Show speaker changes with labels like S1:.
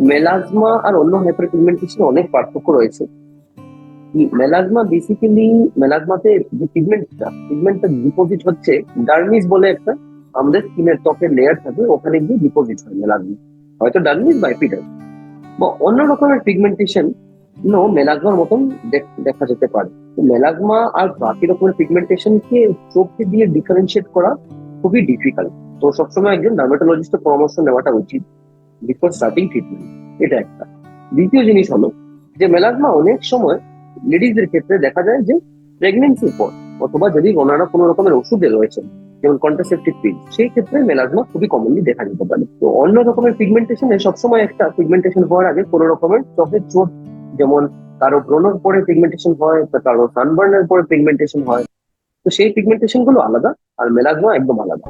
S1: Melasma আর অন্য hyper pigmentation অনেক পার্থক্য রয়েছে। মেলাজমা বেসিক্যালি, মেলাজমাতে যে পিগমেন্টটা ডিপোজিট হচ্ছে ডার্মিস বলে একটা আমাদের স্কিনের ত্বকের লেয়ার থাকে, ওখানে গিয়ে ডিপোজিট হয় মেলাজমা, হয়তো ডার্মিস বা এপিডার্মিস বা অন্য রকমের পিগমেন্টেশন মেলাজমার মতন দেখা যেতে পারে। তো মেলাজমা আর বাকি রকমের পিগমেন্টেশন কে চোখে দিয়ে ডিফারেন্সিয়েট করা খুবই ডিফিকাল্ট। তো সবসময় একজন ডার্মাটোলজিস্টের পরামর্শ নেওয়াটা উচিত বিফোর স্টার্টিং ট্রিটমেন্ট। এটা একটা। দ্বিতীয় জিনিস হলো যে মেলাজমা অনেক সময় লেডিজদের ক্ষেত্রে দেখা যায় যে প্রেগনেন্সির পর, অথবা যদি ওনারা কোনো রকমের ওষুধে রয়েছে যেমন কন্ট্রাসেপটিভ পিল, সেই ক্ষেত্রে মেলাজমা খুবই কমনলি দেখা যেতে পারে। তো অন্য রকমের পিগমেন্টেশনে সবসময় একটা পিগমেন্টেশন হওয়ার আগে কোনো রকমের চোখের চোট, যেমন কারো ব্রণর পরে পিগমেন্টেশন হয় বা কারো সানবার্নের পরে পিগমেন্টেশন হয়, তো সেই পিগমেন্টেশন গুলো আলাদা, আর মেলাজমা একদম আলাদা।